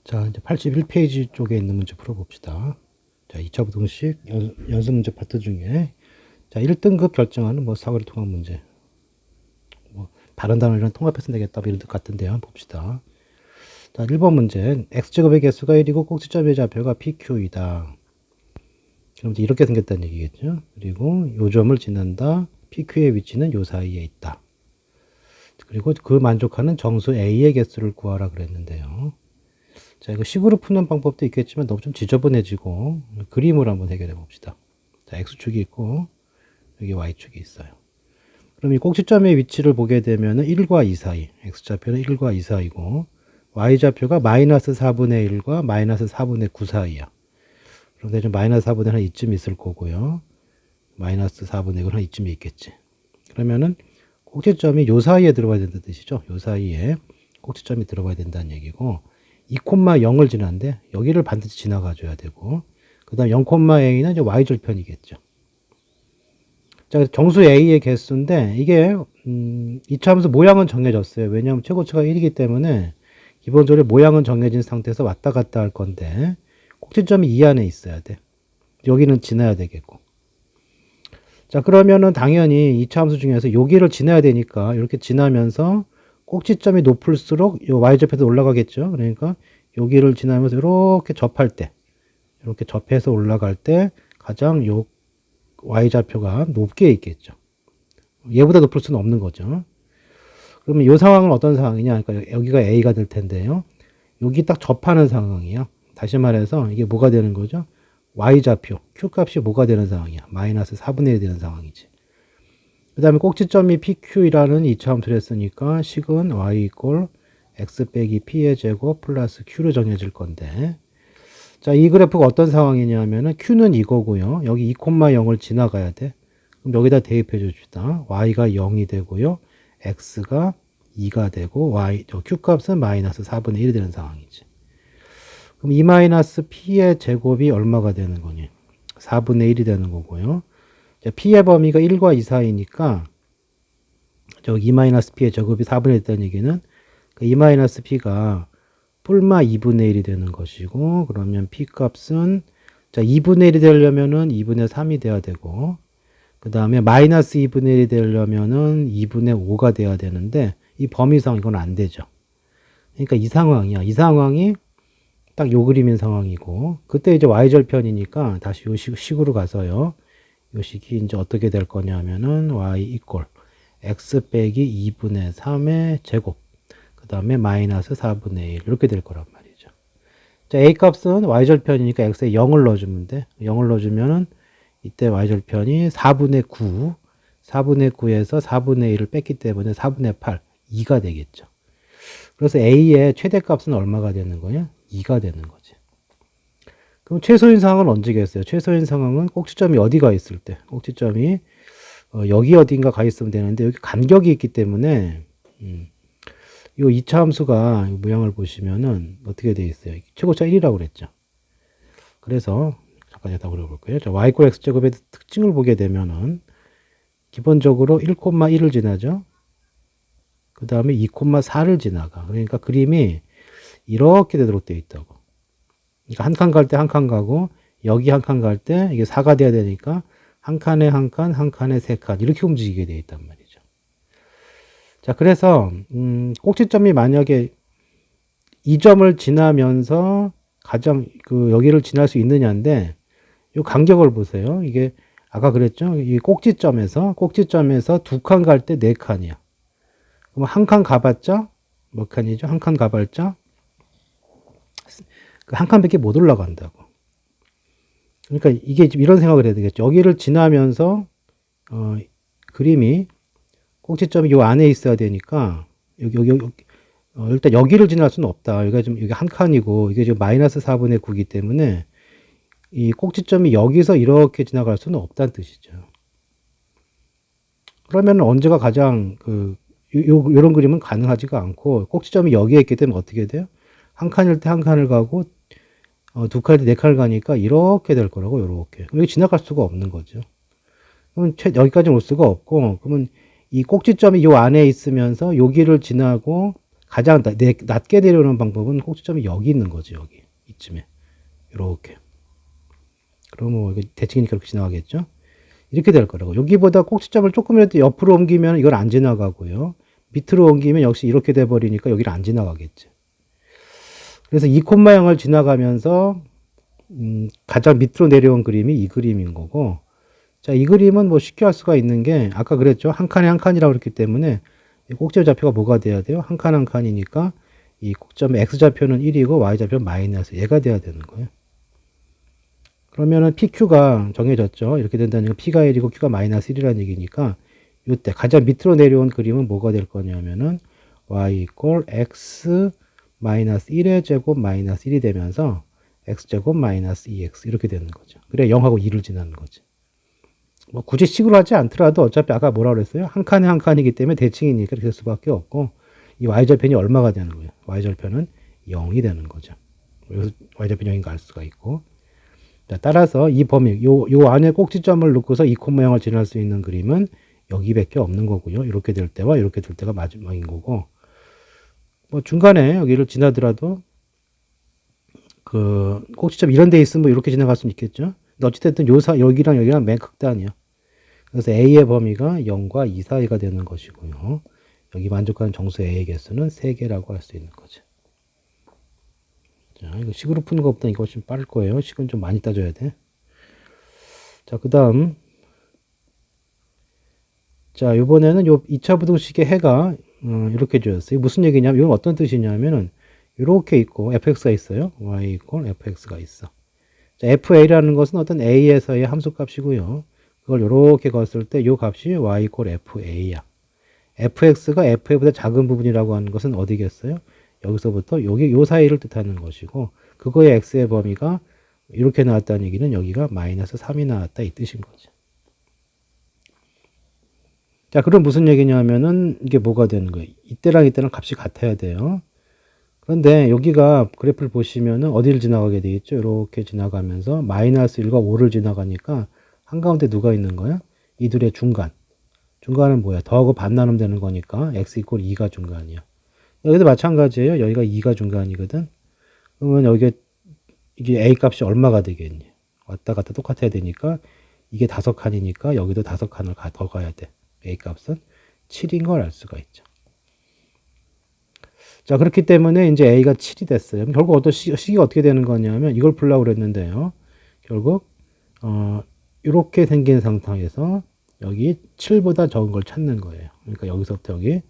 자, 이제 81페이지 쪽에 있는 문제 풀어봅시다. 자, 2차 부등식 연습 문제 파트 중에 자, 1등급 결정하는 뭐 사거리 통합 문제. 뭐 다른 단어랑 통합해서 되겠다 이런 뜻 같은데요. 한번 봅시다. 자, 1번 문제. x제곱의 개수가 1이고 꼭지점의 좌표가 pq이다. 그럼 이제 이렇게 생겼다는 얘기겠죠. 그리고 요 점을 지난다. pq의 위치는 요 사이에 있다. 그리고 그 만족하는 정수 a의 개수를 구하라 그랬는데요. 자, 이거 식으로 푸는 방법도 있겠지만 너무 좀 지저분해지고 그림으로 한번 해결해 봅시다. 자, x축이 있고 여기 y축이 있어요. 그럼 이 꼭지점의 위치를 보게 되면은 1과 2 사이, x좌표는 1과 2 사이고 y좌표가 마이너스 4분의 1과 마이너스 4분의 9 사이야. 그럼 대충 마이너스 4분의 1은 이쯤 있을 거고요. 마이너스 4분의 1은 한 이쯤에 있겠지. 그러면은 꼭지점이 요 사이에 들어가야 된다는 뜻이죠. 요 사이에 꼭지점이 들어가야 된다는 얘기고 2,0을 지나는데 여기를 반드시 지나가줘야 되고 그 다음 0,a는 이제 y절편이겠죠. 자, 정수 a의 개수인데 이게 이차함수 모양은 정해졌어요. 왜냐하면 최고치가 1이기 때문에 기본적으로 모양은 정해진 상태에서 왔다 갔다 할 건데 꼭지점이 이 안에 있어야 돼. 여기는 지나야 되겠고. 자, 그러면은 당연히 이차함수 중에서 여기를 지나야 되니까 이렇게 지나면서 꼭지점이 높을수록 요 y좌표도 올라가겠죠. 그러니까 여기를 지나면서 이렇게 접할 때, 이렇게 접해서 올라갈 때 가장 요 y좌표가 높게 있겠죠. 얘보다 높을 수는 없는 거죠. 그러면 이 상황은 어떤 상황이냐? 그러니까 여기가 a가 될 텐데요. 여기 딱 접하는 상황이야. 다시 말해서 이게 뭐가 되는 거죠? y좌표, q 값이 뭐가 되는 상황이야? 마이너스 4분의 1이 되는 상황이지. 그 다음에 꼭지점이 PQ이라는 2차 함수를 했으니까 식은 y 이꼴 x 빼기 p의 제곱 플러스 q로 정해질 건데 자, 이 그래프가 어떤 상황이냐면은 q는 이거고요. 여기 2,0을 지나가야 돼. 그럼 여기다 대입해 줍시다. y가 0이 되고요. x가 2가 되고 q 값은 마이너스 4분의 1이 되는 상황이지. 그럼 2 마이너스 p의 제곱이 얼마가 되는 거니? 4분의 1이 되는 거고요. p의 범위가 1과 2 사이니까 저기 2-p의 제곱이 4분의 1 있다는 얘기는 그 2-p가 뿔마 2분의 1이 되는 것이고 그러면 p 값은 자 2분의 1이 되려면은 2분의 3이 돼야 되고 그 다음에 마이너스 2분의 1이 되려면은 2분의 5가 돼야 되는데 이 범위상 이건 안 되죠. 그러니까 이 상황이야. 이 상황이 딱 요 그림인 상황이고 그때 이제 y절편이니까 다시 요 식으로 가서요. 요 식이 이제 어떻게 될 거냐면은 y 이꼴 x 빼기 2분의 3의 제곱 그 다음에 마이너스 4분의 1 이렇게 될 거란 말이죠. 자, a 값은 y절편이니까 x에 0을 넣어주면 돼. 0을 넣어주면은 이때 y절편이 4분의 9 4분의 9에서 4분의 1을 뺐기 때문에 4분의 8 2가 되겠죠. 그래서 a의 최대값은 얼마가 되는 거냐? 2가 되는 거지. 그럼 최소인 상황은 언제겠어요? 최소인 상황은 꼭지점이 어디가 있을 때 꼭지점이 여기 어딘가 가 있으면 되는데 여기 간격이 있기 때문에 이 2차 함수가 모양을 보시면은 어떻게 되어 있어요? 최고차 1이라고 그랬죠. 그래서 잠깐 여기다 그려볼까요? 자, y = x제곱의 특징을 보게 되면은 기본적으로 1,1을 지나죠. 그 다음에 2,4를 지나가. 그러니까 그림이 이렇게 되도록 되어 있다고. 그러니까 한 칸 갈 때 한 칸 가고 여기 한 칸 갈 때 이게 4가 돼야 되니까 한 칸에 한 칸, 한 칸에 세 칸 이렇게 움직이게 되어 있단 말이죠. 자, 그래서 꼭지점이 만약에 이 점을 지나면서 가장 여기를 지날 수 있느냐인데 이 간격을 보세요. 이게 아까 그랬죠. 이 꼭지점에서 두 칸 갈 때 네 칸이야. 그럼 한 칸 가봤자 몇 칸이죠? 한 칸 가봤자 한 칸밖에 못 올라간다고. 그러니까 이게 이런 생각을 해야 되겠죠. 여기를 지나면서 그림이 꼭지점이 요 안에 있어야 되니까 여기 일단 여기를 지날 수는 없다. 여기가 좀 여기 한 칸이고 이게 지금 마이너스 4분의 9이기 때문에 이 꼭지점이 여기서 이렇게 지나갈 수는 없다는 뜻이죠. 그러면 언제가 가장 요런 그림은 가능하지가 않고 꼭지점이 여기에 있기 때문에 어떻게 돼요? 한 칸일 때 한 칸을 가고 두 칸일 때 네 칸을 가니까 이렇게 될 거라고 이렇게. 여기 지나갈 수가 없는 거죠. 그러면 여기까지 올 수가 없고 그러면 이 꼭지점이 요 안에 있으면서 여기를 지나고 가장 낮게 내려오는 방법은 꼭지점이 여기 있는 거지, 여기. 이쯤에. 이렇게. 그러면 뭐 대칭이니까 이렇게 지나가겠죠? 이렇게 될 거라고. 여기보다 꼭지점을 조금이라도 옆으로 옮기면 이걸 안 지나가고요. 밑으로 옮기면 역시 이렇게 돼버리니까 여기를 안 지나가겠지. 그래서 이 콤마형을 지나가면서 가장 밑으로 내려온 그림이 이 그림인 거고, 자, 이 그림은 뭐 쉽게 할 수가 있는 게 아까 그랬죠. 한 칸에 한 칸이라고 그랬기 때문에 꼭지의 좌표가 뭐가 돼야 돼요? 한 칸 한 칸이니까 이 꼭점의 x좌표는 1이고 y좌표는 마이너스 얘가 돼야 되는 거예요. 그러면은 PQ가 정해졌죠. 이렇게 된다는 건 P가 1이고 Q가 마이너스 1이라는 얘기니까 이때 가장 밑으로 내려온 그림은 뭐가 될 거냐면은 y 이퀄 x 마이너스 1의 제곱 마이너스 1이 되면서 x제곱 마이너스 2x 이렇게 되는 거죠. 그래 0하고 2를 지나는 거지. 뭐 굳이 식으로 하지 않더라도 어차피 아까 뭐라 그랬어요? 한 칸에 한 칸이기 때문에 대칭이니까 이렇게 될 수밖에 없고 이 y절편이 얼마가 되는 거예요? y절편은 0이 되는 거죠. 그래서 y절편 0인 거 알 수가 있고 자, 따라서 이 범위 요 안에 꼭지점을 놓고서 이 콤 모양을 지날 수 있는 그림은 여기밖에 없는 거고요. 이렇게 될 때와 이렇게 될 때가 마지막인 거고 뭐 중간에 여기를 지나더라도 그 꼭지점 이런 데 있으면 뭐 이렇게 지나갈 수는 있겠죠. 근데 어찌됐든 여기랑 여기랑 맨 극단이야. 그래서 A의 범위가 0과 2 사이가 되는 것이고요. 여기 만족하는 정수 A의 개수는 3개라고 할 수 있는 거죠. 자, 이거 식으로 푸는 것보다 이거 좀 빠를 거예요. 식은 좀 많이 따져야 돼. 자, 그 다음. 자, 요번에는 요 2차 부등식의 해가 이렇게 주었어요. 무슨 얘기냐면, 이건 어떤 뜻이냐면은, 이렇게 있고, fx가 있어요. y 이퀄 fx가 있어. 자, fa라는 것은 어떤 a에서의 함수값이고요. 그걸 이렇게 걷을 때 요 값이 y 이퀄 fa야. fx가 fa보다 작은 부분이라고 하는 것은 어디겠어요? 여기서부터 여기 요 사이를 뜻하는 것이고 그거의 x의 범위가 이렇게 나왔다는 얘기는 여기가 마이너스 3이 나왔다 이 뜻인 거죠. 자, 그럼 무슨 얘기냐면은 이게 뭐가 되는 거예요? 이때랑 이때랑 값이 같아야 돼요. 그런데 여기가 그래프를 보시면은 어디를 지나가게 돼 있죠? 이렇게 지나가면서 마이너스 1과 5를 지나가니까 한가운데 누가 있는 거야? 이 둘의 중간. 중간은 뭐야? 더하고 반 나누면 되는 거니까 x 이퀄 2가 중간이야. 여기도 마찬가지예요. 여기가 2가 중간이거든. 그러면 이게 a 값이 얼마가 되겠니? 왔다 갔다 똑같아야 되니까 이게 5칸이니까 여기도 5칸을 더 가야 돼. a 값은 7인 걸 알 수가 있죠. 자, 그렇기 때문에 이제 a가 7이 됐어요. 결국 어떤 식이 어떻게 되는 거냐면 이걸 풀려고 그랬는데요. 결국 이렇게 생긴 상태에서 여기 7보다 적은 걸 찾는 거예요. 그러니까 여기서부터 여기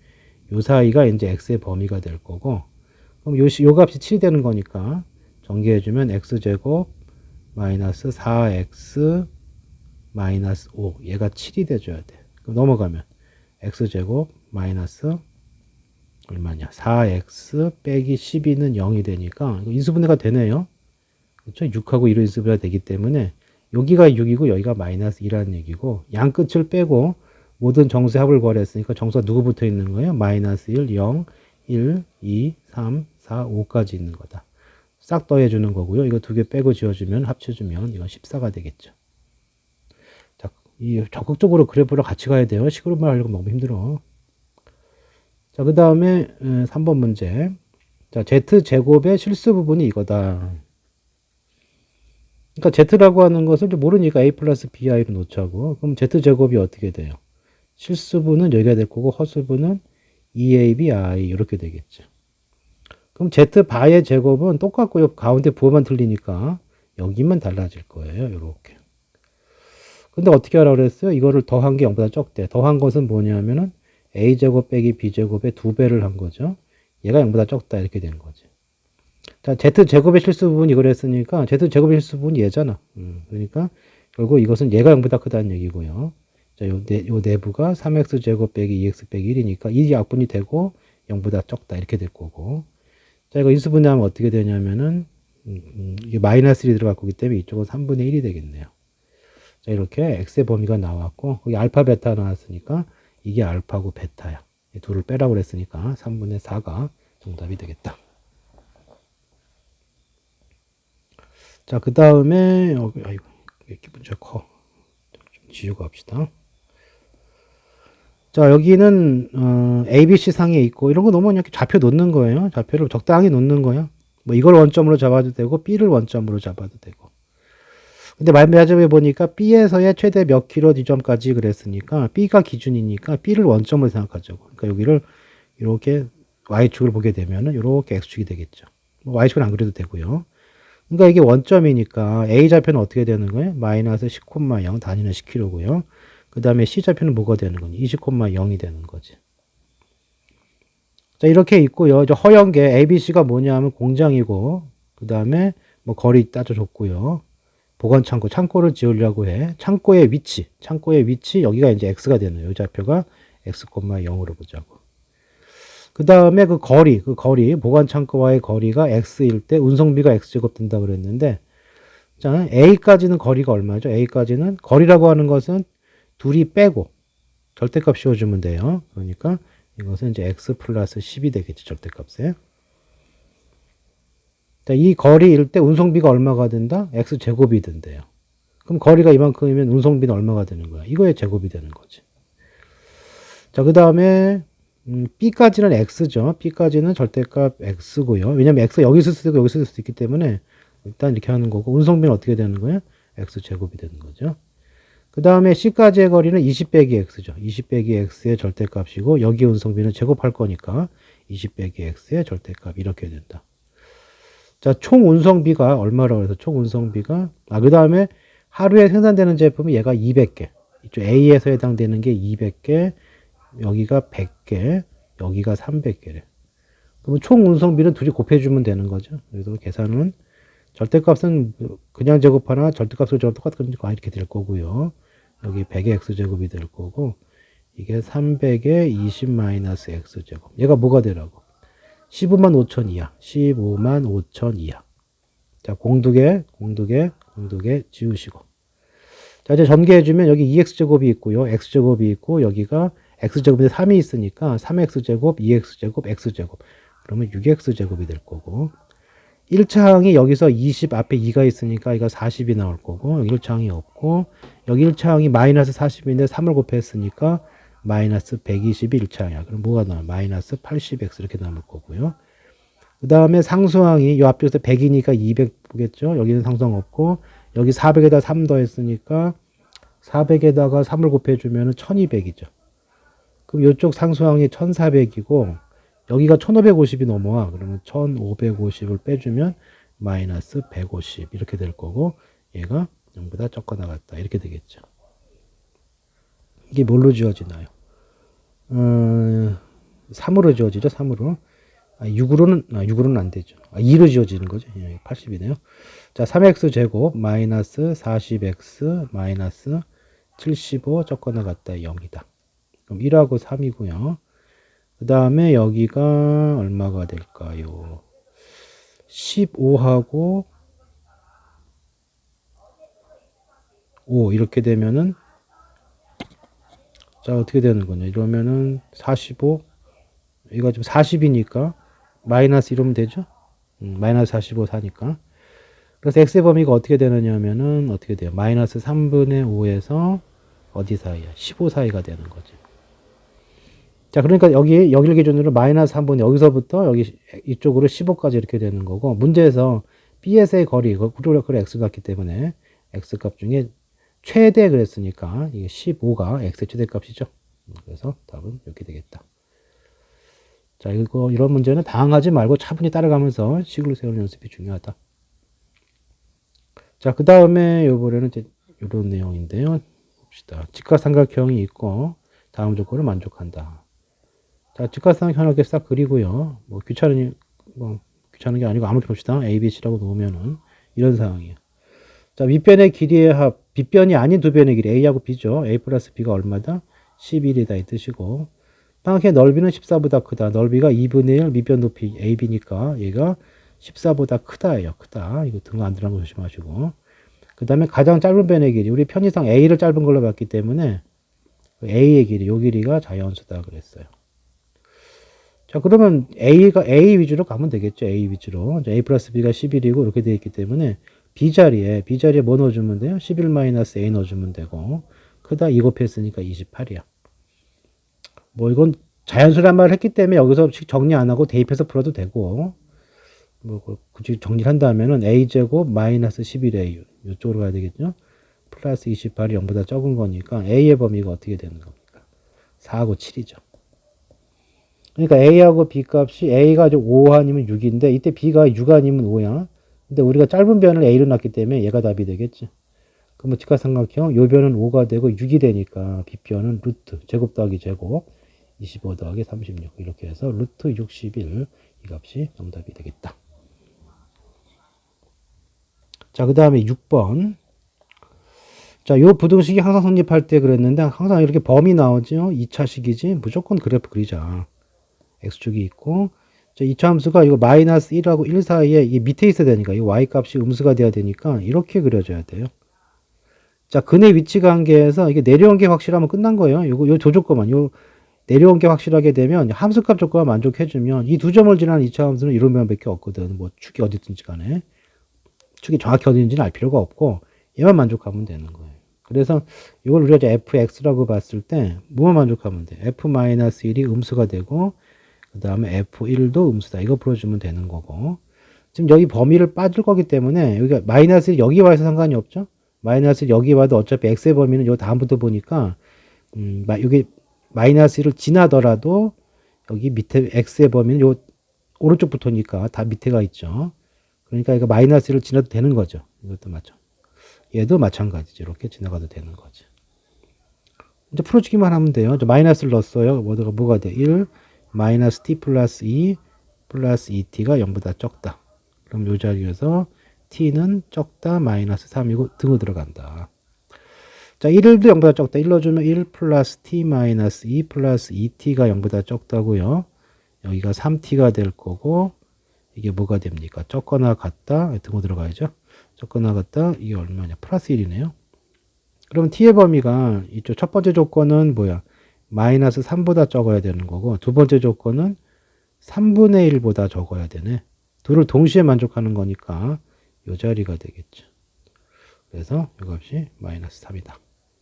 요 사이가 이제 x의 범위가 될 거고 그럼 요 값이 7이 되는 거니까 전개해주면 x제곱 마이너스 4x 마이너스 5 얘가 7이 돼줘야 돼. 그럼 넘어가면 x제곱 마이너스 얼마냐 4x 빼기 12는 0이 되니까 인수분해가 되네요. 그렇죠? 6하고 1로 인수분해가 되기 때문에 여기가 6이고 여기가 마이너스 2라는 얘기고 양 끝을 빼고 모든 정수의 합을 구하랬으니까 정수가 누구 붙어 있는 거예요? 마이너스 1, 0, 1, 2, 3, 4, 5까지 있는 거다. 싹 더해주는 거고요. 이거 두 개 빼고 지워주면 합쳐주면 이건 14가 되겠죠. 자, 이 적극적으로 그래프를 같이 가야 돼요. 식으로만 하려고 너무 힘들어. 자, 그 다음에 3번 문제. 자, z제곱의 실수 부분이 이거다. 그러니까 z라고 하는 것을 모르니까 a 플러스 bi로 놓자고. 그럼 z제곱이 어떻게 돼요? 실수분은 여기가 될 거고 허수분은 2abi 이렇게 되겠죠. 그럼 z바의 제곱은 똑같고요. 가운데 부호만 틀리니까 여기만 달라질 거예요. 이렇게. 근데 어떻게 하라고 그랬어요? 이거를 더한 게 0보다 적대. 더한 것은 뭐냐면은 a제곱 빼기 b제곱의 2배를 한 거죠. 얘가 0보다 적다 이렇게 된 거지. 자, z제곱의 실수분이 이걸 했으니까 z제곱의 실수분이 얘잖아. 그러니까 결국 이것은 얘가 0보다 크다는 얘기고요. 자, 요 내부가 3x제곱 빼기 2x 빼기 1이니까 이 약분이 되고 0보다 적다 이렇게 될 거고. 자, 이거 인수분해하면 어떻게 되냐면은 이게 마이너스 1이 들어갈 거기 때문에 이쪽은 3분의 1이 되겠네요. 자, 이렇게 x의 범위가 나왔고 거기 알파 베타 나왔으니까 이게 알파고 베타야. 이 둘을 빼라고 그랬으니까 3분의 4가 정답이 되겠다. 자, 그 다음에 아이고 이렇게 문제가 커. 좀 지우고 합시다. 자, 여기는 ABC 상에 있고 이런 거 놓으면 이렇게 좌표 놓는 거예요. 좌표를 적당히 놓는 거예요. 뭐 이걸 원점으로 잡아도 되고 B를 원점으로 잡아도 되고. 근데 마지막에 보니까 B에서의 최대 몇 킬로 지점까지 그랬으니까 B가 기준이니까 B를 원점으로 생각하죠. 그러니까 여기를 이렇게 Y축을 보게 되면은 이렇게 X축이 되겠죠. 뭐 Y축은 안 그래도 되고요. 그러니까 이게 원점이니까 A 좌표는 어떻게 되는 거예요? 마이너스 10,0 단위는 10kg고요. 그 다음에 C 좌표는 뭐가 되는 거니? 20,0이 되는 거지. 자, 이렇게 있고요. 이제 허연계 ABC가 뭐냐 하면 공장이고, 그 다음에 뭐 거리 따져줬고요. 보관창고, 창고를 지으려고 해. 창고의 위치, 여기가 이제 X가 되는 거예요. 이 좌표가 X,0으로 보자고. 그 다음에 그 거리, 보관창고와의 거리가 X일 때 운송비가 X제곱 된다 그랬는데, 자, A까지는 거리가 얼마죠? A까지는 거리라고 하는 것은 둘이 빼고 절대값 씌워주면 돼요. 그러니까 이것은 이제 x 플러스 10이 되겠죠. 절대값에. 자, 이 거리일 때 운송비가 얼마가 된다? x 제곱이 된대요. 그럼 거리가 이만큼이면 운송비는 얼마가 되는 거야? 이거의 제곱이 되는 거지. 자, 그 다음에 b까지는 x죠. b까지는 절대값 x고요. 왜냐면 x가 여기 있을 수도 있고 여기 있을 수도 있기 때문에 일단 이렇게 하는 거고 운송비는 어떻게 되는 거예요? x 제곱이 되는 거죠. 그 다음에 C까지의 거리는 20 빼기 X죠. 20 빼기 X의 절대값이고 여기 운송비는 제곱할 거니까 20 빼기 X의 절대값 이렇게 된다. 자, 총 운송비가 얼마라고 해서 총 운송비가 그 다음에 하루에 생산되는 제품이 얘가 200개. 이쪽 A에서 해당되는 게 200개, 여기가 100개, 여기가 300개래. 그러면 총 운송비는 둘이 곱해주면 되는 거죠. 그래서 계산은 절대값은 그냥 제곱하나 절대값을 제곱 똑같으니까 이렇게 될 거고요. 여기 100의 x제곱이 될 거고 이게 300의 20 마이너스 x제곱. 얘가 뭐가 되라고? 15만 5천 이하. 15만 5천 이하. 자, 공두개 지우시고. 자, 이제 전개해주면 여기 2x제곱이 있고요. x제곱이 있고 여기가 x제곱인데 3이 있으니까 3x제곱, 2x제곱, x제곱. 그러면 6x제곱이 될 거고 1차항이 여기서 20 앞에 2가 있으니까 이거 40이 나올 거고 여기 1차항이 없고 여기 1차항이 마이너스 40인데 3을 곱했으니까 마이너스 120이 1차항이야. 그럼 뭐가 나와? 마이너스 80x 이렇게 남을 거고요. 그 다음에 상수항이 이 앞쪽에서 100이니까 200 보겠죠. 여기는 상수항 없고 여기 400에다 3 더했으니까 400에다가 3을 곱해주면 1200이죠. 그럼 이쪽 상수항이 1400이고 여기가 1550이 넘어와. 그러면 1550을 빼주면 마이너스 150 이렇게 될 거고 얘가 0보다 적거 나갔다 이렇게 되겠죠. 이게 뭘로 지어지나요? 3으로 지어지죠. 3으로. 6으로는 안 되죠. 2로 지어지는 거죠. 80이네요. 자, 3x 제곱 마이너스 40x 마이너스 75 적거 나갔다 0이다. 그럼 1하고 3이고요. 그 다음에 여기가 얼마가 될까요? 15하고 5 이렇게 되면은 자 어떻게 되는 거냐 이러면은 45 이거 지금 40이니까 마이너스 이러면 되죠? 마이너스 45 사니까 그래서 x의 범위가 어떻게 되느냐 하면은 어떻게 돼요? 마이너스 3분의 5에서 어디 사이야? 15 사이가 되는 거죠. 자, 그러니까 여기를 기준으로 마이너스 3분 여기서부터 여기 이쪽으로 15까지 이렇게 되는 거고, 문제에서 B에서의 거리, 구조력을 X 같기 때문에 X 값 중에 최대 그랬으니까 이게 15가 X의 최대값이죠. 그래서 답은 이렇게 되겠다. 자, 이런 문제는 당황하지 말고 차분히 따라가면서 식으로 세우는 연습이 중요하다. 자, 그 다음에 요번에는 이제 이런 내용인데요. 봅시다. 직각삼각형이 있고 다음 조건을 만족한다. 자, 직각삼각형 이렇게 싹 그리고요. 귀찮은 게 아니고 아무렇게 봅시다. A, B, C라고 놓으면은 이런 상황이에요. 자, 밑변의 길이의 합, 빗변이 아닌 두 변의 길이 A하고 B죠. A 플러스 B가 얼마다? 11이다 이 뜻이고 삼각형의 넓이는 14보다 크다. 넓이가 2분의 1 밑변 높이 AB니까 얘가 14보다 크다예요. 크다. 이거 등 안 들어간 거 조심하시고. 그 다음에 가장 짧은 변의 길이 우리 편의상 A를 짧은 걸로 봤기 때문에 A의 길이 요 길이가 자연수다 그랬어요. 자, 그러면 A 위주로 가면 되겠죠. A 위주로. A 플러스 B가 11이고 이렇게 되어 있기 때문에 B자리에 뭐 넣어주면 돼요? 11 마이너스 A 넣어주면 되고 크다 2 곱했으니까 28이야. 뭐 이건 자연수란 말을 했기 때문에 여기서 정리 안 하고 대입해서 풀어도 되고, 뭐 굳이 정리를 한다면은 a제곱 마이너스 11a 이쪽으로 가야 되겠죠. 플러스 28이 0보다 적은 거니까 a의 범위가 어떻게 되는 겁니까? 4하고 7이죠. 그러니까 a하고 b 값이 a가 5 아니면 6인데 이때 b가 6 아니면 5야. 근데 우리가 짧은 변을 a로 놨기 때문에 얘가 답이 되겠지. 그러면 직각삼각형 요 변은 5가 되고 6이 되니까 b변은 루트 제곱 더하기 제곱 25 더하기 36 이렇게 해서 루트 61 이 값이 정답이 되겠다. 자, 그 다음에 6번. 자, 요 부등식이 항상 성립할 때 그랬는데 항상 이렇게 범위 나오죠. 2차식이지. 무조건 그래프 그리자. x축이 있고. 자, 2차 함수가 이거 마이너스 1하고 1 사이에 이 밑에 있어야 되니까 이 y 값이 음수가 돼야 되니까 이렇게 그려줘야 돼요. 자, 근의 위치 관계에서 이게 내려온 게 확실하면 끝난 거예요. 요 조조건만. 요 내려온 게 확실하게 되면 함수값 조건만 만족해주면 이 두 점을 지나는 2차 함수는 이런 면밖에 없거든. 뭐 축이 어디든지 간에. 축이 정확히 어디인지는 알 필요가 없고 얘만 만족하면 되는 거예요. 그래서 이걸 우리가 이제 fx라고 봤을 때 뭐만 만족하면 돼? f-1이 음수가 되고 그 다음에 f1도 음수다. 이거 풀어주면 되는 거고 지금 여기 범위를 빠질 거기 때문에 여기가 마이너스 1 여기 와서 상관이 없죠? 마이너스 1 여기 와도 어차피 x의 범위는 요 다음부터 보니까 여기 마이너스 1을 지나더라도 여기 밑에 x의 범위는 요 오른쪽부터니까 다 밑에가 있죠. 그러니까 이거 마이너스 1을 지나도 되는 거죠. 이것도 맞죠. 얘도 마찬가지죠. 이렇게 지나가도 되는 거죠. 이제 풀어주기만 하면 돼요. 마이너스를 넣었어요. 뭐가 돼? 1 마이너스 t 플러스 2 플러스 2t가 0보다 적다. 그럼 이 자리에서 t는 적다 마이너스 3이고 등으로 들어간다. 자, 1도 0보다 적다. 1 넣어주면 1 플러스 t 마이너스 2 플러스 2t가 0보다 적다고요. 여기가 3t가 될 거고 이게 뭐가 됩니까? 적거나 같다. 등으로 들어가야죠. 적거나 같다. 이게 얼마냐? 플러스 1이네요. 그럼 t의 범위가 이쪽 첫 번째 조건은 뭐야? 마이너스 3보다 적어야 되는 거고 두 번째 조건은 3분의 1보다 적어야 되네. 둘을 동시에 만족하는 거니까 이 자리가 되겠죠. 그래서 이 값이 마이너스 3이다.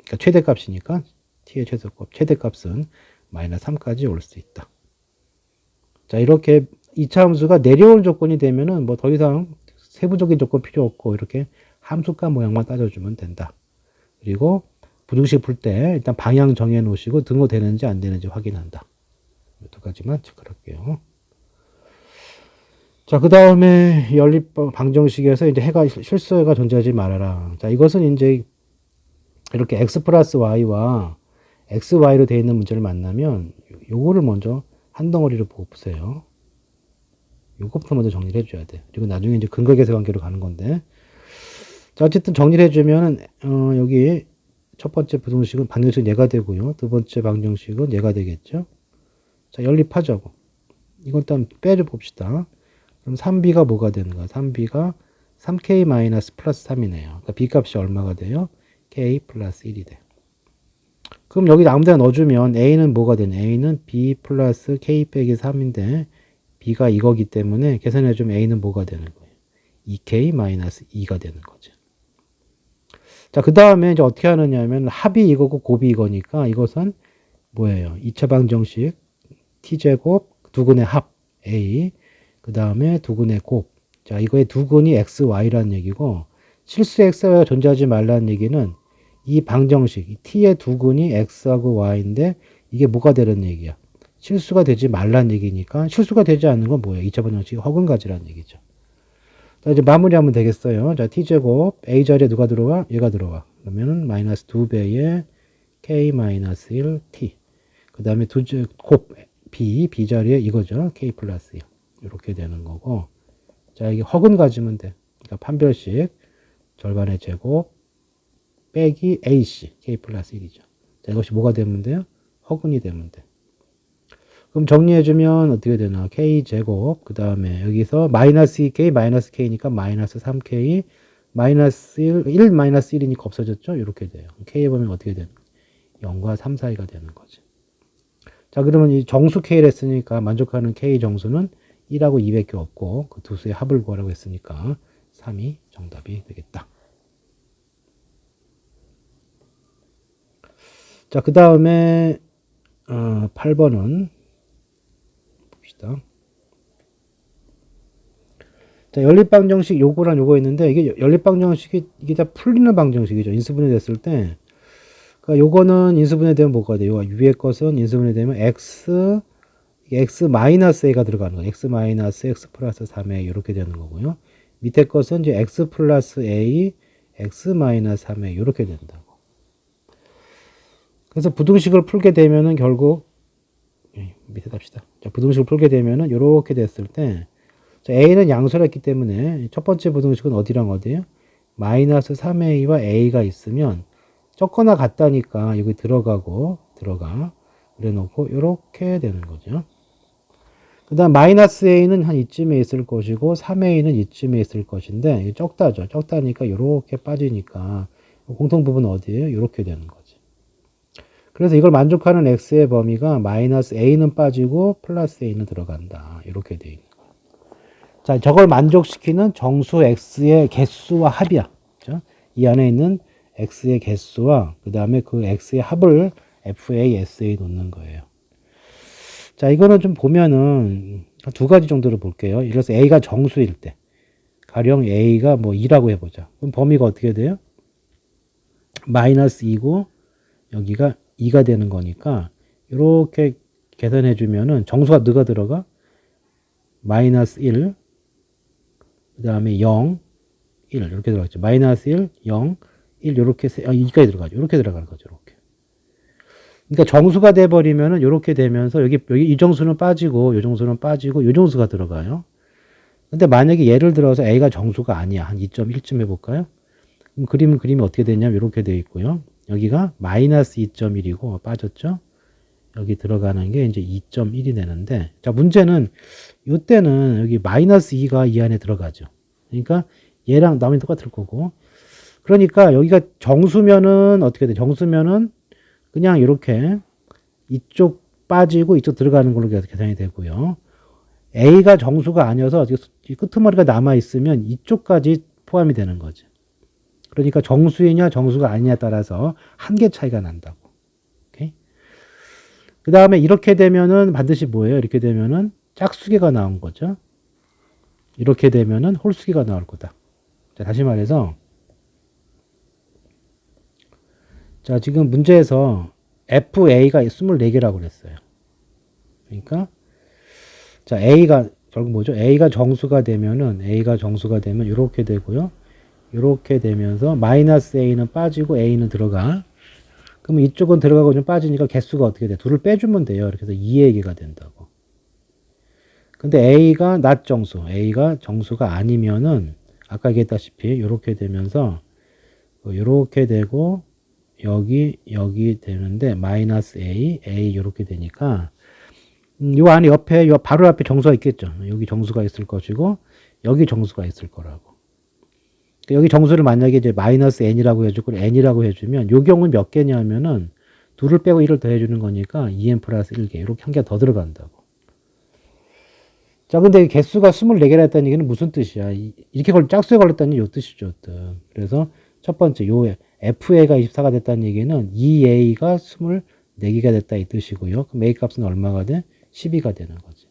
그러니까 최대값이니까 t의 최대값은 마이너스 3까지 올 수 있다. 자, 이렇게 2차 함수가 내려올 조건이 되면은 뭐 더 이상 세부적인 조건 필요 없고 이렇게 함수값 모양만 따져주면 된다. 그리고 부등식 풀 때 일단 방향 정해 놓으시고 등호 되는지 안 되는지 확인한다. 이 두 가지만 체크할게요. 자, 그 다음에 연립 방정식에서 이제 실수해가 존재하지 말아라. 자, 이것은 이제 이렇게 x 플러스 y와 xy로 되어 있는 문제를 만나면 요거를 먼저 한 덩어리로 보고 보세요. 요것부터 먼저 정리를 해줘야 돼. 그리고 나중에 이제 근거계세 관계로 가는 건데. 자, 어쨌든 정리를 해주면, 여기 첫 번째 부등식은 방정식은 얘가 되고요. 두 번째 방정식은 얘가 되겠죠. 자, 연립하자고. 이건 일단 빼줘 봅시다. 그럼 3b가 뭐가 되는가? 3b가 3k 마이너스 플러스 3이네요. 그러니까 b 값이 얼마가 돼요? k 플러스 1이 돼. 그럼 여기 아무 데나 넣어주면 a는 뭐가 되냐? a는 b 플러스 k 빼기 3인데 b가 이거기 때문에 계산해주면 a는 뭐가 되는 거예요? 2k 마이너스 2가 되는 거죠. 자, 그 다음에 이제 어떻게 하느냐 하면 합이 이거고 곱이 이거니까 이것은 뭐예요? 2차 방정식 t제곱 두근의 합 a 그 다음에 두근의 곱. 자, 이거의 두근이 x, y라는 얘기고 실수 x, y가 존재하지 말라는 얘기는 이 방정식 t의 두근이 x하고 y인데 이게 뭐가 되는 얘기야? 실수가 되지 말라는 얘기니까 실수가 되지 않는 건 뭐예요? 2차 방정식이 허근 가지라는 얘기죠. 자, 이제 마무리하면 되겠어요. 자, t제곱 a 자리에 누가 들어와? 얘가 들어와. 그러면은 마이너스 2배의 k 마이너스 1 t. 그 다음에 곱 b 자리에 이거죠. k 플러스 1. 이렇게 되는 거고. 자, 이게 허근 가지면 돼. 그러니까 판별식 절반의 제곱 빼기 ac k 플러스 1이죠. 자, 이것이 뭐가 되면 돼요? 허근이 되면 돼. 그럼 정리해주면 어떻게 되나? k제곱, 그 다음에 여기서 마이너스 2k, 마이너스 k니까 마이너스 3k, 마이너스 1 마이너스 1이니까 없어졌죠? 이렇게 돼요. k에 보면 어떻게 되는 거지? 0과 3 사이가 되는 거지. 자, 그러면 이 정수 k를 했으니까 만족하는 k 정수는 1하고 2밖에 없고 그 두 수의 합을 구하라고 했으니까 3이 정답이 되겠다. 자, 그 다음에 8번은 봅시다. 자, 연립방정식 요거랑 요거 있는데, 이게 연립방정식이, 이게 다 풀리는 방정식이죠. 인수분해 됐을 때. 그러니까 요거는 인수분해 되면 뭐가 돼요? 위의 것은 인수분해 되면 x 마이너스 a가 들어가는 거예요. x 마이너스 x 플러스 3a 이렇게 되는 거고요. 밑에 것은 이제 x 플러스 a, x 마이너스 3a 이렇게 된다고. 그래서 부등식을 풀게 되면은 결국 밑에 답시다. 자, 부등식을 풀게 되면은 이렇게 됐을 때, 자, a는 양수를 했기 때문에 첫 번째 부등식은 어디랑 어디예요? 마이너스 3a와 a가 있으면 적거나 같다니까 여기 들어가 그래 놓고 이렇게 되는 거죠. 그 다음 마이너스 a는 한 이쯤에 있을 것이고 3a는 이쯤에 있을 것인데 적다죠. 적다니까 이렇게 빠지니까 공통 부분은 어디예요? 이렇게 되는 거지. 그래서 이걸 만족하는 x의 범위가 마이너스 a는 빠지고 플러스 a는 들어간다. 이렇게 돼 있는 거예요. 자, 저걸 만족시키는 정수 x의 개수와 합이야. 그렇죠? 이 안에 있는 x의 개수와 그 다음에 그 x의 합을 fa, sa 놓는 거예요. 자, 이거는 좀 보면은 두 가지 정도로 볼게요. 예를 들어서 a가 정수일 때, 가령 a가 뭐 2라고 해보자. 그럼 범위가 어떻게 돼요? 마이너스 2고 여기가 2가 되는 거니까 이렇게 계산해 주면은 정수가 누가 들어가? 마이너스 1, 그 다음에 0, 1 이렇게 들어가죠. 마이너스 1, 0, 1 이렇게 2까지 들어가죠. 이렇게 들어가는 거죠. 이렇게. 그러니까 정수가 돼 버리면은 이렇게 되면서 여기 이 정수는 빠지고 이 정수는 빠지고 이 정수가 들어가요. 근데 만약에 예를 들어서 a가 정수가 아니야. 한 2.1쯤 해볼까요? 그럼 그림이 어떻게 되냐면 이렇게 되어 있고요. 여기가 마이너스 2.1이고 빠졌죠? 여기 들어가는 게 이제 2.1이 되는데, 자, 문제는 이때는 여기 마이너스 2가 이 안에 들어가죠. 그러니까 얘랑 나머지 똑같을 거고. 그러니까 여기가 정수면은 어떻게 돼? 정수면은 그냥 이렇게 이쪽 빠지고 이쪽 들어가는 걸로 계산이 되고요. A가 정수가 아니어서 이 끄트머리가 남아있으면 이쪽까지 포함이 되는 거죠. 그러니까 정수이냐 정수가 아니냐에 따라서 한계 차이가 난다고. 오케이? 그 다음에 이렇게 되면은 반드시 뭐예요? 이렇게 되면은 짝수계가 나온 거죠. 이렇게 되면은 홀수계가 나올 거다. 자, 다시 말해서 자, 지금 문제에서 FA가 24개라고 그랬어요. 그러니까 자, A가 결국 뭐죠? A가 정수가 되면 이렇게 되고요. 이렇게 되면서 마이너스 A는 빠지고 A는 들어가. 그러면 이쪽은 들어가고 좀 빠지니까 개수가 어떻게 돼? 둘을 빼주면 돼요. 이렇게 해서 2의 개가 된다고. 근데 A가 낫정수, A가 정수가 아니면은 아까 얘기했다시피 이렇게 되면서 이렇게 되고 여기 되는데 마이너스 A 이렇게 되니까 요 안에 옆에 요 바로 앞에 정수가 있겠죠. 여기 정수가 있을 것이고 여기 정수가 있을 거라고. 여기 정수를 만약에 이제 마이너스 n이라고 해주고 n이라고 해주면 요 경우는 몇 개냐면은 둘을 빼고 1을 더 해주는 거니까 2n 플러스 1개 이렇게 한 개 더 들어간다고. 자, 근데 개수가 24개라 했다는 얘기는 무슨 뜻이야? 이렇게 짝수에 걸렸다는 요 뜻이죠. 그래서 첫 번째 요 FA가 24가 됐다는 얘기는 2A가 24개가 됐다 이 뜻이고요. 그럼 A 값은 얼마가 돼? 12가 되는 거지.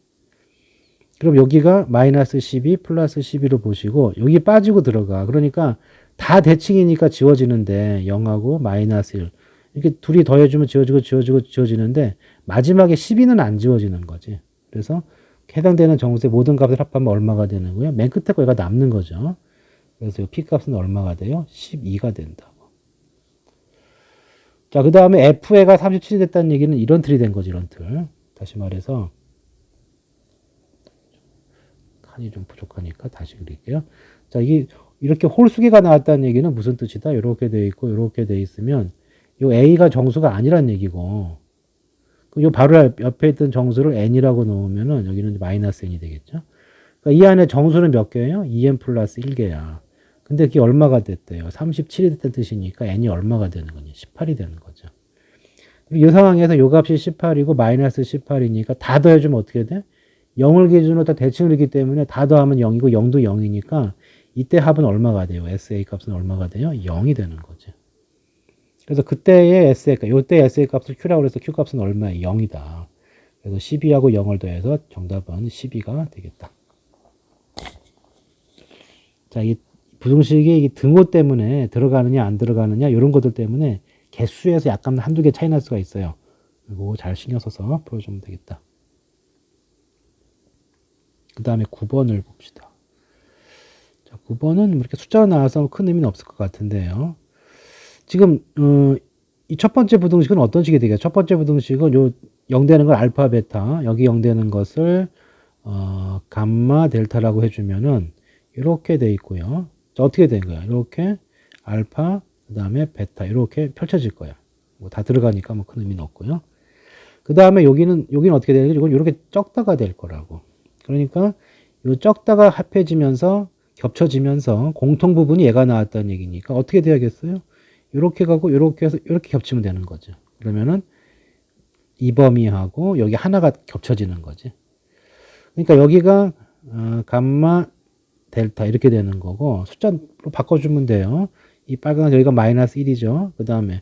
그럼 여기가 마이너스 12 플러스 12로 보시고 여기 빠지고 들어가. 그러니까 다 대칭이니까 지워지는데 0하고 마이너스 1 이렇게 둘이 더해주면 지워지는데 마지막에 12는 안 지워지는 거지. 그래서 해당되는 정수의 모든 값을 합하면 얼마가 되는 거예요? 맨 끝에 거가 남는 거죠. 그래서 P 값은 얼마가 돼요? 12가 된다고. 자, 그 다음에 FA가 37이 됐다는 얘기는 이런 틀이 된 거지, 이런 틀. 다시 말해서 칸이 좀 부족하니까 다시 그릴게요. 자, 이게 이렇게 홀수계가 나왔다는 얘기는 무슨 뜻이다? 이렇게 돼 있고 이렇게 돼 있으면 이 A가 정수가 아니란 얘기고 요 바로 옆에 있던 정수를 n이라고 놓으면은 여기는 마이너스 n이 되겠죠. 그러니까 이 안에 정수는 몇 개예요? 2n 플러스 1개야. 근데 그게 얼마가 됐대요? 37이 됐다는 뜻이니까 n이 얼마가 되는 거니? 18이 되는 거죠. 이 상황에서 요 값이 18이고 마이너스 18이니까 다 더해주면 어떻게 돼? 0을 기준으로 다 대칭을 했기 때문에 다 더하면 0이고 0도 0이니까 이때 합은 얼마가 돼요? SA 값은 얼마가 돼요? 0이 되는 거죠. 그래서 그때의 SA 값, 요때 SA 값을 Q라고 해서 Q 값은 얼마예요? 0이다. 그래서 12하고 0을 더해서 정답은 12가 되겠다. 자, 이 부등식이 이 등호 때문에 들어가느냐 안 들어가느냐 이런 것들 때문에 개수에서 약간 한두 개 차이 날 수가 있어요. 이거 잘 신경 써서 풀어주면 되겠다. 그 다음에 9번을 봅시다. 자, 9번은 이렇게 숫자가 나와서 큰 의미는 없을 것 같은데요. 지금 이 첫 번째 부등식은 어떤 식이 되겠어요? 첫 번째 부등식은 요 0 되는 걸 알파, 베타, 여기 0 되는 것을 감마, 델타라고 해주면은 이렇게 돼 있고요. 자, 어떻게 된 거야? 이렇게 알파, 그 다음에 베타 이렇게 펼쳐질 거야. 뭐 다 들어가니까 뭐 큰 의미는 없고요. 그 다음에 여기는 어떻게 되는 거지? 이건 이렇게 적다가 될 거라고. 그러니까 요 적다가 합해지면서 겹쳐지면서 공통 부분이 얘가 나왔다는 얘기니까 어떻게 돼야겠어요? 이렇게 가고 이렇게 해서 이렇게 겹치면 되는 거죠. 그러면은 이 범위하고 여기 하나가 겹쳐지는 거지. 그러니까 여기가 감마 델타 이렇게 되는 거고 숫자로 바꿔주면 돼요. 이 빨간 여기가 마이너스 1이죠. 그 다음에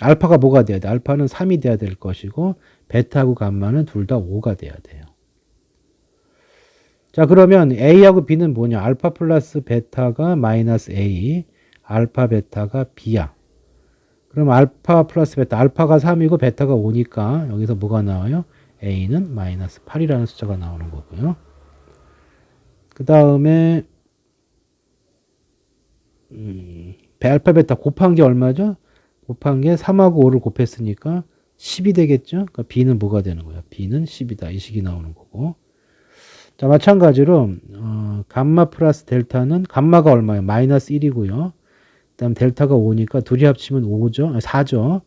알파가 뭐가 돼야 돼? 알파는 3이 돼야 될 것이고 베타하고 감마는 둘 다 5가 돼야 돼요. 자, 그러면 A하고 B는 뭐냐? 알파 플러스 베타가 마이너스 A, 알파 베타가 B야. 그럼 알파 플러스 베타, 알파가 3이고 베타가 5니까 여기서 뭐가 나와요? A는 마이너스 8이라는 숫자가 나오는 거고요. 그 다음에 알파 베타 곱한 게 얼마죠? 곱한 게 3하고 5를 곱했으니까 10이 되겠죠? 그러니까 B는 뭐가 되는 거야? B는 10이다. 이 식이 나오는 거고. 자, 마찬가지로 감마 플러스 델타는 감마가 얼마예요? 마이너스 1이고요. 그 다음 델타가 5니까 둘이 합치면 5죠? 4죠?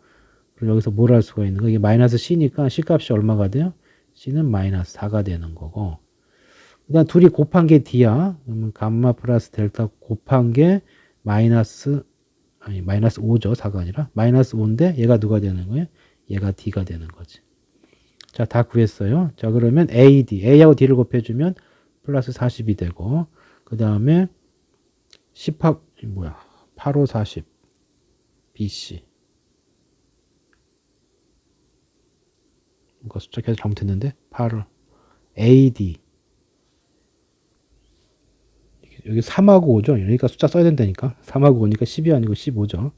그럼 여기서 뭘 할 수가 있는 거야? 이게 마이너스 C니까 C 값이 얼마가 돼요? C는 마이너스 4가 되는 거고. 그 다음 둘이 곱한 게 D야. 그러면 감마 플러스 델타 곱한 게 마이너스 5죠. 4가 아니라. 마이너스 5인데 얘가 누가 되는 거예요? 얘가 D가 되는 거지. 자, 다 구했어요. 자, 그러면 AD, A하고 D를 곱해주면 플러스 40이 되고, 그 다음에 10합, 8, 5, 40, BC. 이거 숫자 계속 잘못했는데, 8, AD. 여기 3하고 5죠. 그러니까 숫자 써야 된다니까. 3하고 5니까 10이 아니고 15죠.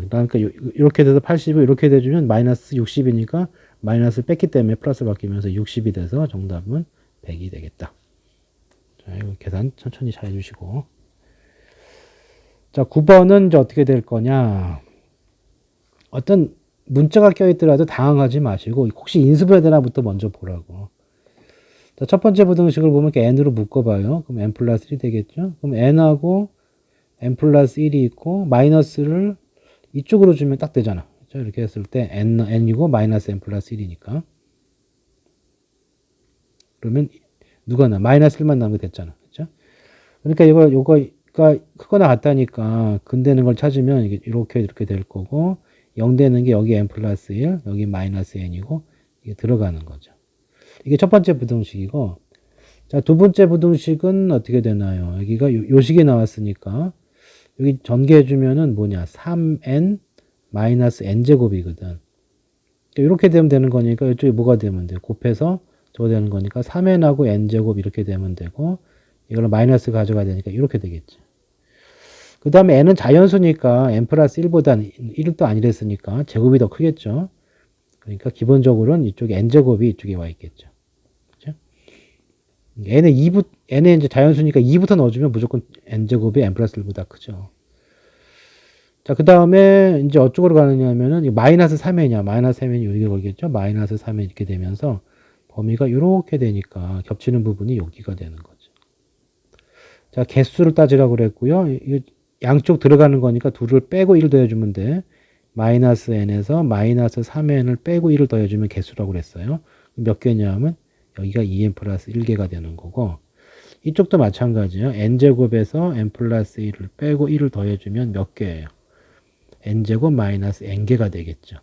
그러니까 이렇게 돼서 80을 이렇게 돼주면 마이너스 60이니까 마이너스 뺐기 때문에 플러스 바뀌면서 60이 돼서 정답은 100이 되겠다. 자, 이거 계산 천천히 잘 해주시고. 자, 9번은 이제 어떻게 될 거냐. 어떤 문자가 껴있더라도 당황하지 마시고 혹시 인수분해 되나부터 먼저 보라고. 자, 첫 번째 부등식을 보면 이렇게 n으로 묶어봐요. 그럼 n 플러스 1이 되겠죠. 그럼 n하고 n 플러스 1이 있고 마이너스를 이쪽으로 주면 딱 되잖아. 그렇죠? 이렇게 했을 때 n이고 마이너스 n 플러스 1이니까. 그러면 누가 나? 마이너스 1만 남게 됐잖아. 그렇죠? 그러니까 요거가 크거나 같다니까 근되는 걸 찾으면 이게 이렇게 될 거고 0 되는 게 여기 n 플러스 1, 여기 마이너스 n이고 이게 들어가는 거죠. 이게 첫 번째 부등식이고 자, 두 번째 부등식은 어떻게 되나요? 여기가 요 식이 나왔으니까 여기 전개해 주면은 뭐냐? 3n 마이너스 n제곱이거든. 이렇게 되면 되는 거니까 이쪽에 뭐가 되면 돼? 곱해서 저거 되는 거니까 3n하고 n제곱 이렇게 되면 되고 이걸 마이너스 가져가야 되니까 이렇게 되겠지. 그 다음에 n은 자연수니까 n 플러스 1보다는 1도 아니랬으니까 제곱이 더 크겠죠. 그러니까 기본적으로는 이쪽에 n제곱이 이쪽에 와 있겠죠. 그렇죠? n에 이제 자연수니까 2부터 넣어주면 무조건 n제곱이 n 플러스 1보다 크죠. 자, 그 다음에 이제 어쪽으로 가느냐 하면은 마이너스 3n이야. 마이너스 3n이 여기가 걸겠죠. 마이너스 3n 이렇게 되면서 범위가 이렇게 되니까 겹치는 부분이 여기가 되는 거죠. 자, 개수를 따지라고 그랬고요. 양쪽 들어가는 거니까 둘을 빼고 1 더해주면 돼. 마이너스 n에서 마이너스 3n을 빼고 1을 더해주면 개수라고 그랬어요. 몇 개냐면 여기가 2n 플러스 1개가 되는 거고 이쪽도 마찬가지예요. n제곱에서 n 플러스 1을 빼고 1을 더해주면 몇 개예요? n제곱 마이너스 n개가 되겠죠.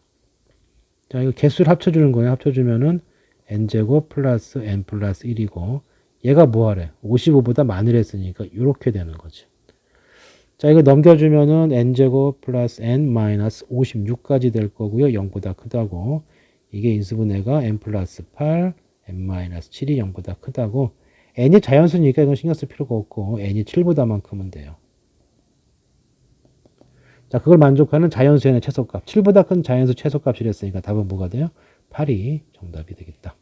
자, 이거 개수를 합쳐주는 거예요. 합쳐주면은 n제곱 플러스 n 플러스 1이고 얘가 뭐하래? 55보다 많으랬으니까 이렇게 되는 거지. 자, 이거 넘겨주면은 n제곱 플러스 n 마이너스 56까지 될 거고요. 0보다 크다고. 이게 인수분해가 n 플러스 8, n 마이너스 7이 0보다 크다고. n이 자연수니까 이건 신경 쓸 필요가 없고 n이 7보다만 크면 돼요. 자, 그걸 만족하는 자연수의 최소값. 7보다 큰 자연수 최소값이랬으니까 답은 뭐가 돼요? 8이 정답이 되겠다.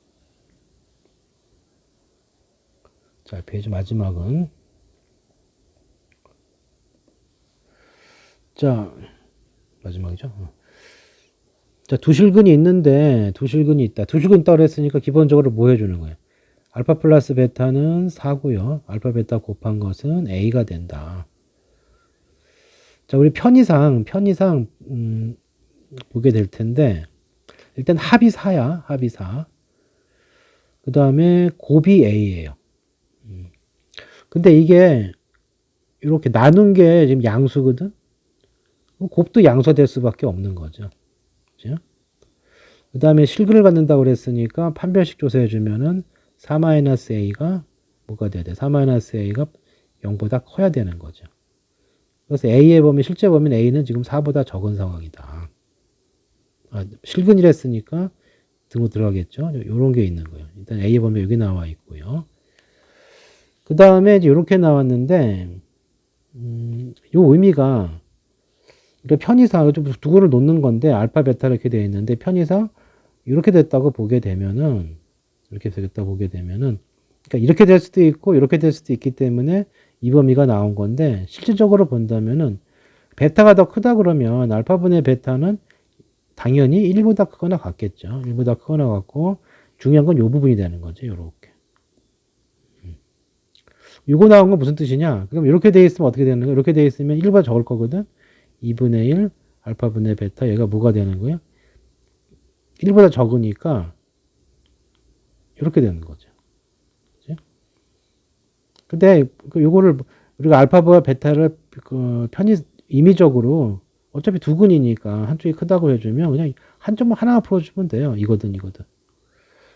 자, 페이지 마지막은 자, 마지막이죠. 자, 두 실근이 있는데 두 실근이 있다. 두 실근이 있다고 그랬으니까 기본적으로 뭐 해주는 거예요? 알파 플러스 베타는 4고요. 알파 베타 곱한 것은 A가 된다. 자, 우리 편의상 보게 될 텐데 일단 합이 4야. 합이 4. 그 다음에 곱이 A예요. 근데 이게 이렇게 나눈 게 지금 양수거든? 곱도 양수될 수밖에 없는 거죠. 그죠? 그 다음에 실근을 갖는다고 그랬으니까 판별식 조사해주면은 4-A가 뭐가 돼야 돼? 4-A가 0보다 커야 되는 거죠. 그래서 A의 범위, 실제 범위는 A는 지금 4보다 적은 상황이다. 실근이랬으니까 등호 들어가겠죠? 이런 게 있는 거예요. 일단 A의 범위 여기 나와 있고요. 그 다음에 이제 이렇게 나왔는데, 요 의미가 편의상 두 개를 놓는 건데 알파 베타 이렇게 되어 있는데 편의상 이렇게 됐다고 보게 되면은 그러니까 이렇게 될 수도 있고 이렇게 될 수도 있기 때문에 이 범위가 나온 건데 실질적으로 본다면은 베타가 더 크다 그러면 알파분의 베타는 당연히 1보다 크거나 같겠죠. 1보다 크거나 같고 중요한 건 이 부분이 되는 거죠. 요렇게. 이거 나온 건 무슨 뜻이냐? 그럼 이렇게 돼 있으면 어떻게 되는 거야? 이렇게 돼 있으면 1보다 적을 거거든. 2분의 1 알파분의 베타 얘가 뭐가 되는 거예요? 1보다 적으니까 이렇게 되는 거죠. 그치? 근데 요거를 우리가 알파와 베타를 임의적으로 어차피 두 근이니까 한쪽이 크다고 해주면 그냥 한쪽만 하나 풀어주면 돼요. 이거든.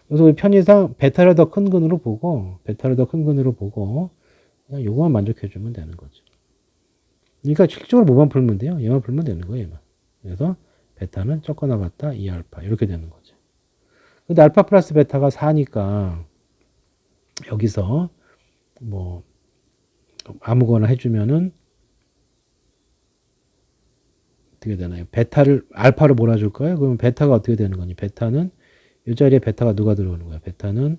그래서 우리 편의상 베타를 더 큰 근으로 보고 그냥 요거만 만족해주면 되는 거죠. 그러니까 실질적으로 뭐만 풀면 돼요? 얘만 풀면 되는 거예요. 얘만. 그래서 베타는 적거나 같다 2알파 이렇게 되는 거죠. 근데 알파 플러스 베타가 4니까 여기서 뭐 아무거나 해주면은 어떻게 되나요? 알파를 몰아줄까요? 그러면 베타가 어떻게 되는 거니? 베타는 이 자리에 베타가 누가 들어오는 거야? 베타는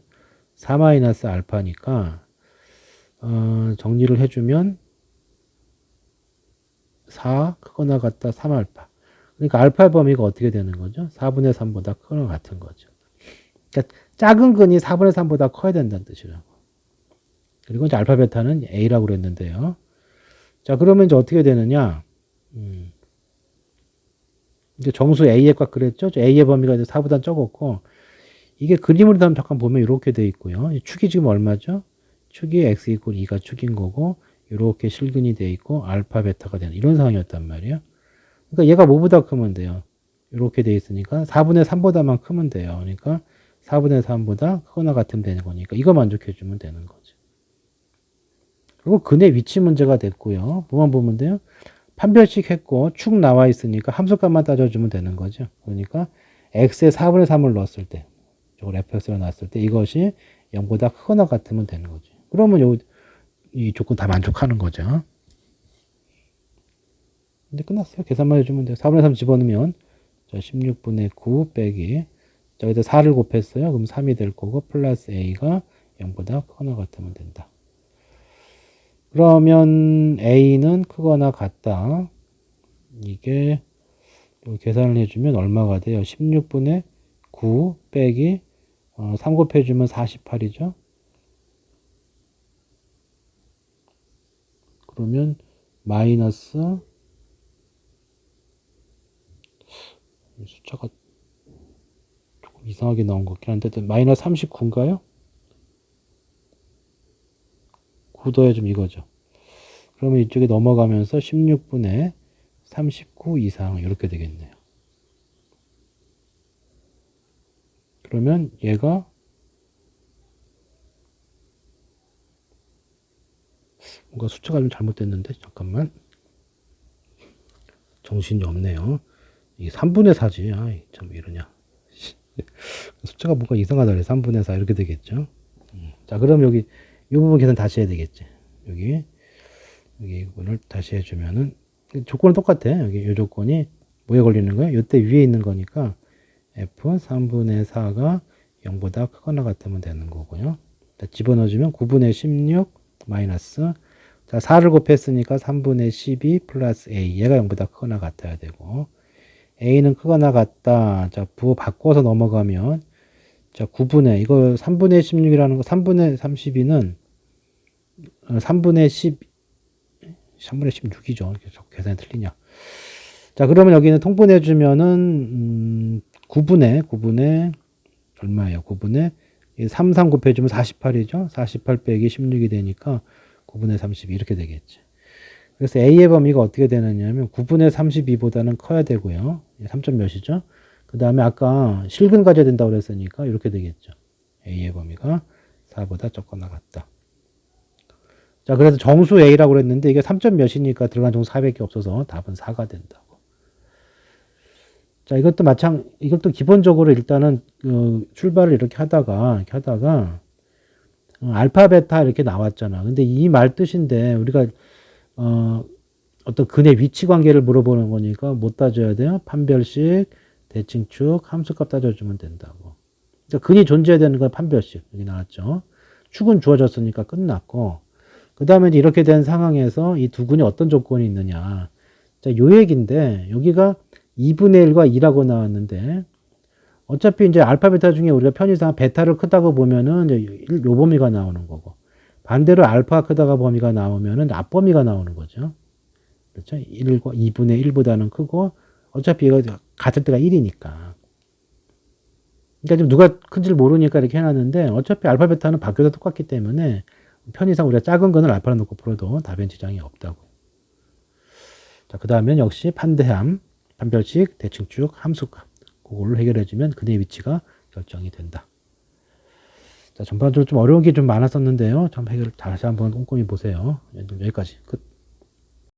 4-알파니까 정리를 해주면 4 크거나 같다 3알파. 그러니까 알파의 범위가 어떻게 되는 거죠? 4분의 3보다 크거나 같은 거죠. 그러니까 작은 근이 4분의 3보다 커야 된다는 뜻이라고. 그리고 이제 알파 베타는 A라고 그랬는데요. 자, 그러면 이제 어떻게 되느냐? 이제 정수 A의 값 그랬죠? A의 범위가 이제 4보다 적었고, 이게 그림으로 잠깐 보면 이렇게 돼 있고요. 축이 지금 얼마죠? 축이 x 이퀄 2가 축인 거고, 이렇게 실근이 돼 있고, 알파 베타가 되는 이런 상황이었단 말이에요. 그러니까 얘가 뭐보다 크면 돼요? 이렇게 돼 있으니까 4분의 3보다만 크면 돼요. 그러니까 4분의 3보다 크거나 같으면 되는 거니까 이거 만족해주면 되는 거죠. 그리고 근의 위치 문제가 됐고요. 뭐만 보면 돼요? 판별식 했고 축 나와 있으니까 함수값만 따져주면 되는 거죠. 그러니까 x에 4분의 3을 넣었을 때, 이걸 fx로 놨을 때 이것이 0보다 크거나 같으면 되는 거죠. 그러면 이 조건 다 만족하는 거죠. 근데 끝났어요. 계산만 해주면 돼요. 4분의 3 집어넣으면 자, 16분의 9 빼기 자, 여기다 4를 곱했어요. 그럼 3이 될 거고 플러스 a가 0보다 크거나 같으면 된다. 그러면 a는 크거나 같다. 이게 계산을 해주면 얼마가 돼요? 16분의 9 빼기 3 곱해주면 48이죠. 그러면 마이너스 숫자가 조금 이상하게 나온 것 같긴 한데 마이너스 39인가요? 9 더해주면 이거죠. 그러면 이쪽에 넘어가면서 16분의 39 이상 이렇게 되겠네요. 그러면 얘가 뭔가 숫자가 좀 잘못됐는데 잠깐만 정신이 없네요. 이게 3분의 4지. 아이, 참 이러냐. 숫자가 뭔가 이상하다 그래. 3분의 4 이렇게 되겠죠. 자, 그럼 여기 이 부분 계산 다시 해야 되겠지. 여기 이 부분을 다시 해주면은 조건은 똑같아. 여기 이 조건이 뭐에 걸리는 거야? 이때 위에 있는 거니까 f 3분의 4가 0보다 크거나 같으면 되는 거고요. 자, 집어넣어주면 9분의 16 마이너스, 자 4를 곱했으니까 3분의 12 플러스 a, 얘가 0보다 크거나 같아야 되고, a는 크거나 같다. 자, 부호 바꿔서 넘어가면, 자 9분의, 이거 3분의 16이라는 거, 3분의 32는 3분의 16이죠. 계산이 틀리냐. 자, 그러면 여기는 통분해 주면은 9분의 얼마예요? 9분의 3 곱해주면 48이죠. 48 빼기 16이 되니까 9분의 32 이렇게 되겠지. 그래서 A의 범위가 어떻게 되느냐면 9분의 32보다는 커야 되고요. 3점 몇이죠? 그 다음에 아까 실근 가져야 된다고 그랬으니까 이렇게 되겠죠. A의 범위가 4보다 적거나 같다. 자, 그래서 정수 A라고 그랬는데 이게 3점 몇이니까 들어간 정수 400개 없어서 답은 4가 된다고. 자, 이것도 기본적으로 일단은 출발을 이렇게 하다가 알파 베타 이렇게 나왔잖아. 근데 이 말 뜻인데 우리가 어떤 근의 위치 관계를 물어보는 거니까 뭐 따져야 돼요? 판별식, 대칭축, 함수값 따져주면 된다고. 그러니까 근이 존재해야 되는 건 판별식. 여기 나왔죠. 축은 주어졌으니까 끝났고, 그 다음에 이렇게 된 상황에서 이 두 근이 어떤 조건이 있느냐. 자, 요 얘기인데, 여기가 2분의 1과 2라고 나왔는데, 어차피 이제 알파, 베타 중에 우리가 편의상 베타를 크다고 보면은 이제 요 범위가 나오는 거고, 반대로 알파가 크다가 범위가 나오면은 앞범위가 나오는 거죠. 그렇죠? 2분의 1보다는 크고, 어차피 이거 같을 때가 1이니까. 그러니까 좀 누가 큰지를 모르니까 이렇게 해놨는데, 어차피 알파, 베타는 바뀌어도 똑같기 때문에, 편의상 우리가 작은 거는 알파를 놓고 풀어도 답엔 지장이 없다고. 자, 그 다음엔 역시 판대함, 판별식, 대칭축, 함수값. 그걸로 해결해주면 근의 위치가 결정이 된다. 자, 전반적으로 좀 어려운 게 좀 많았었는데요. 좀 해결 다시 한번 꼼꼼히 보세요. 여기까지 끝.